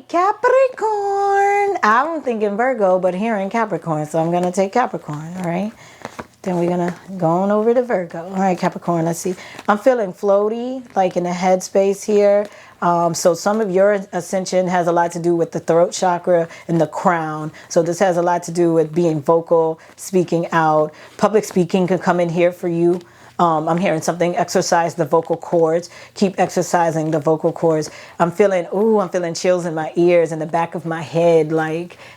Capricorn. I'm thinking Virgo, but hearing Capricorn, so I'm going to take Capricorn, all right? Then we're going to go on over to Virgo. All right, Capricorn, let's see. I'm feeling floaty, like in the headspace here. So some of your ascension has a lot to do with the throat chakra and the crown. So this has a lot to do with being vocal, speaking out. Public speaking can come in here for you. I'm hearing something, exercise the vocal cords. Keep exercising the vocal cords. I'm feeling chills in my ears and the back of my head.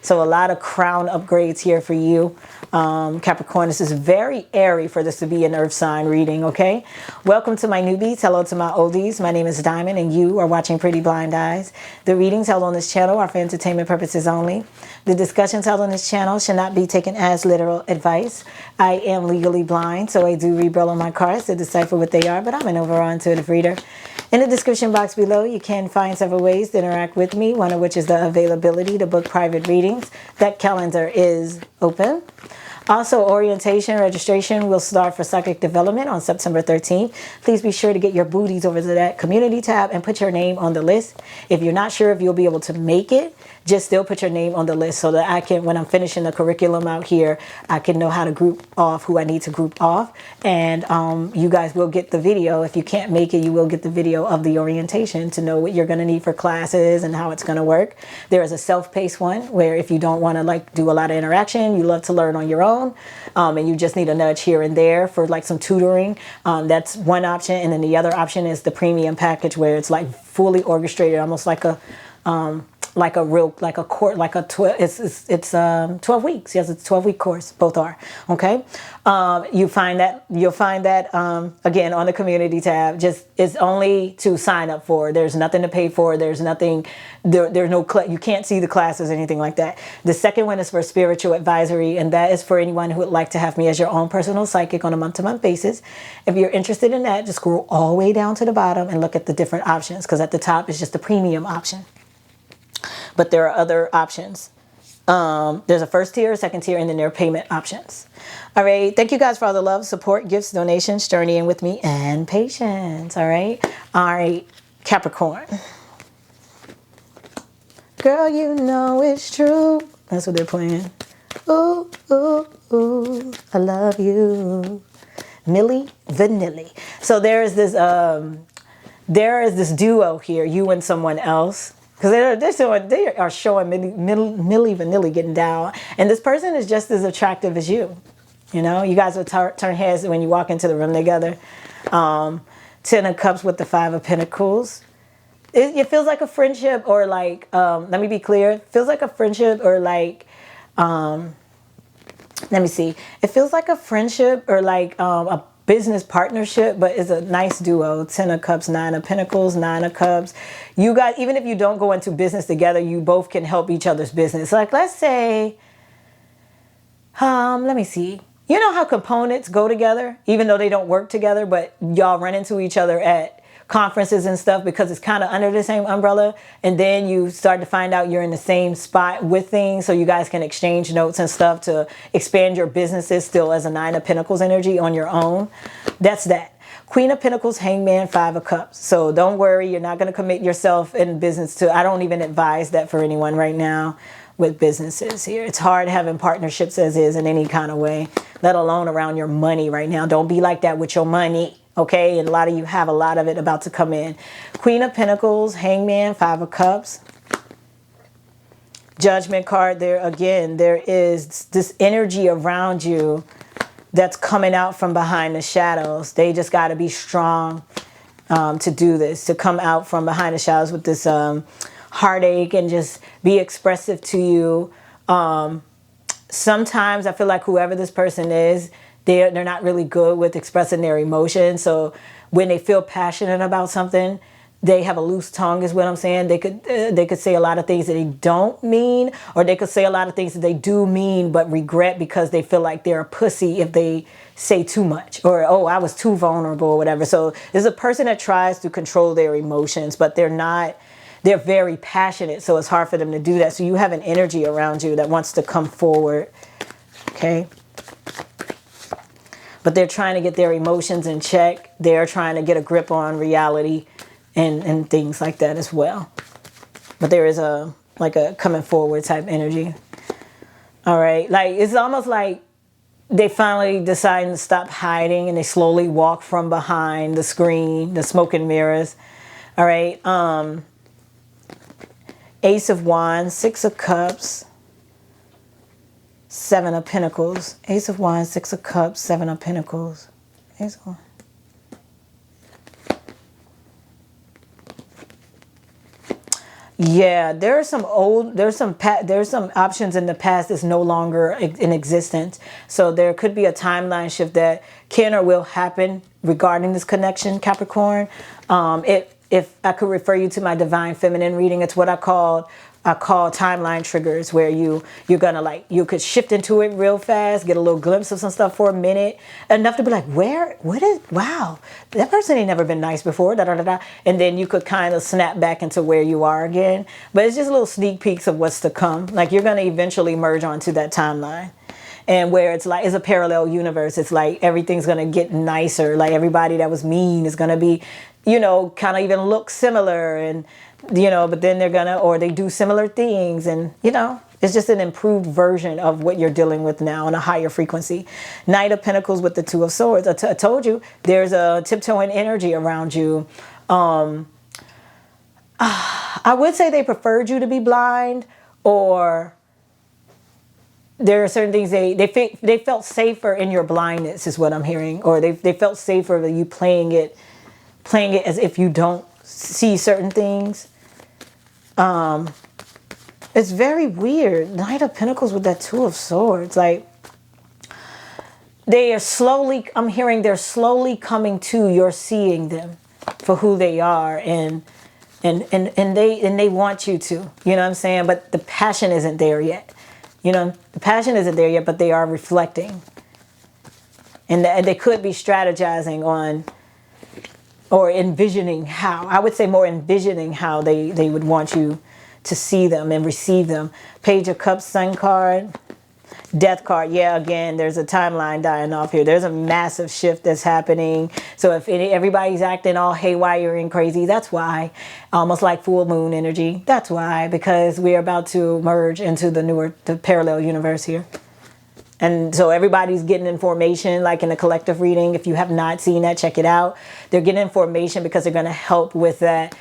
So a lot of crown upgrades here for you. Capricorn, this is very airy for this to be an earth sign reading, okay? Welcome to my newbies. Hello to my oldies. My name is Diamond and you are watching Pretty Blind Eyes. The readings held on this channel are for entertainment purposes only. The discussions held on this channel should not be taken as literal advice. I am legally blind, so I do read braille on my cards to decipher what they are, but I'm an overall intuitive reader. In the description box below, you can find several ways to interact with me, one of which is the availability to book private readings. That calendar is open. Also, orientation registration will start for psychic development on September 13th. Please be sure to get your booties over to that community tab and put your name on the list. If you're not sure if you'll be able to make it, just still put your name on the list so that I can, when I'm finishing the curriculum out here, I can know how to group off who I need to group off. And you guys will get the video. If you can't make it, you will get the video of the orientation to know what you're going to need for classes and how it's going to work. There is a self-paced one where if you don't want to do a lot of interaction, you love to learn on your own, and you just need a nudge here and there for some tutoring. That's one option. And then the other option is the premium package where it's fully orchestrated, almost like a 12 weeks. Yes, it's a 12-week course. Both are. Okay. You'll find that again on the community tab. It's only to sign up for. There's nothing to pay for. There's nothing. There's no. You can't see the classes or anything like that. The second one is for spiritual advisory, and that is for anyone who would like to have me as your own personal psychic on a month-to-month basis. If you're interested in that, just scroll all the way down to the bottom and look at the different options, because at the top is just the premium option. But there are other options. There's a first tier, a second tier, and then there are payment options. All right. Thank you guys for all the love, support, gifts, donations, journeying with me, and patience. All right. All right. Capricorn. Girl, you know it's true. That's what they're playing. Ooh, ooh, ooh. I love you. Milli Vanilli. So there is this duo here, you and someone else. Because they are showing Milli Vanilli getting down. And this person is just as attractive as you. You know, you guys will turn heads when you walk into the room together. 10 of Cups with the 5 of Pentacles. It feels like a friendship or let me be clear. It feels like a friendship or let me see. It feels like a friendship or a business partnership, but it's a nice duo. 10 of Cups, 9 of Pentacles, 9 of Cups. You guys, even if you don't go into business together, you both can help each other's business. Let's say, let me see. You know how components go together, even though they don't work together, but y'all run into each other at conferences and stuff because it's kind of under the same umbrella, and then you start to find out you're in the same spot with things, so you guys can exchange notes and stuff to expand your businesses still as a 9 of Pentacles energy on your own. That's that. Queen of Pentacles, Hangman, 5 of Cups. So don't worry, you're not going to commit yourself in business to, I don't even advise that for anyone right now with businesses here. It's hard having partnerships as is in any kind of way, let alone around your money right now. Don't be like that with your money. Okay, and a lot of you have a lot of it about to come in. Queen of Pentacles, Hangman, 5 of Cups. Judgment card there again. There is this energy around you that's coming out from behind the shadows. They just got to be strong to do this, to come out from behind the shadows with this heartache and just be expressive to you. Sometimes I feel like whoever this person is, they're not really good with expressing their emotions. So when they feel passionate about something, they have a loose tongue is what I'm saying. They could say a lot of things that they don't mean, or they could say a lot of things that they do mean but regret because they feel like they're a pussy if they say too much, or, oh, I was too vulnerable or whatever. So there's a person that tries to control their emotions, but they're very passionate, so it's hard for them to do that. So you have an energy around you that wants to come forward, okay? But they're trying to get their emotions in check. They're trying to get a grip on reality and things like that as well. But there is a like a coming forward type energy. All right, like it's almost like they finally decide to stop hiding and they slowly walk from behind the screen, the smoke and mirrors. All right, Ace of Wands, Six of Cups, Seven of Pentacles. Ace of Wands, Six of Cups, Seven of Pentacles. Ace of Wands. Yeah, there's some options in the past that's no longer in existence. So there could be a timeline shift that can or will happen regarding this connection, Capricorn. If I could refer you to my Divine Feminine reading, it's what I call timeline triggers, where you're gonna, like, you could shift into it real fast, get a little glimpse of some stuff for a minute, enough to be like, wow, that person ain't never been nice before, da da da da, and then you could kind of snap back into where you are again. But it's just little sneak peeks of what's to come. Like, you're gonna eventually merge onto that timeline. And where it's like, it's a parallel universe. It's like everything's going to get nicer. Like, everybody that was mean is going to be, kind of even look similar. And, but then they're going to, or they do similar things. And, it's just an improved version of what you're dealing with now on a higher frequency. Knight of Pentacles with the Two of Swords. I told you, there's a tiptoeing energy around you. I would say they preferred you to be blind, or there are certain things they felt safer in your blindness, is what I'm hearing, or they felt safer with you playing it as if you don't see certain things. It's very weird. Knight of Pentacles with that Two of Swords. Like, I'm hearing they're slowly coming to, you're seeing them for who they are, and they want you to, you know what I'm saying? But the passion isn't there yet. The passion isn't there yet, but they are reflecting. And they could be strategizing on, or envisioning how, I would say more envisioning how they would want you to see them and receive them. Page of Cups, Sun card, Death card. Yeah, again, there's a timeline dying off here. There's a massive shift that's happening. So if everybody's acting all haywire and crazy, that's why. Almost like full moon energy. That's why, because we're about to merge into the parallel universe here. And so everybody's getting information, like in the collective reading. If you have not seen that, check it out. They're getting information because they're going to help with that.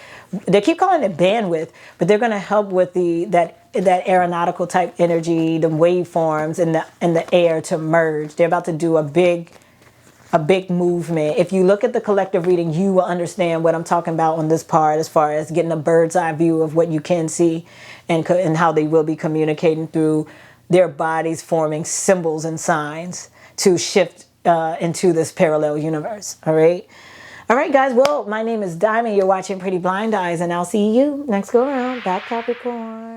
They keep calling it bandwidth, but they're going to help with that aeronautical type energy, the waveforms and the air to merge. They're about to do a big movement. If you look at the collective reading, you will understand what I'm talking about on this part, as far as getting a bird's eye view of what you can see, and how they will be communicating through their bodies, forming symbols and signs to shift into this parallel universe. All right. All right, guys. Well, my name is Diamond. You're watching Pretty Blind Eyes, and I'll see you next go around. Back Capricorn.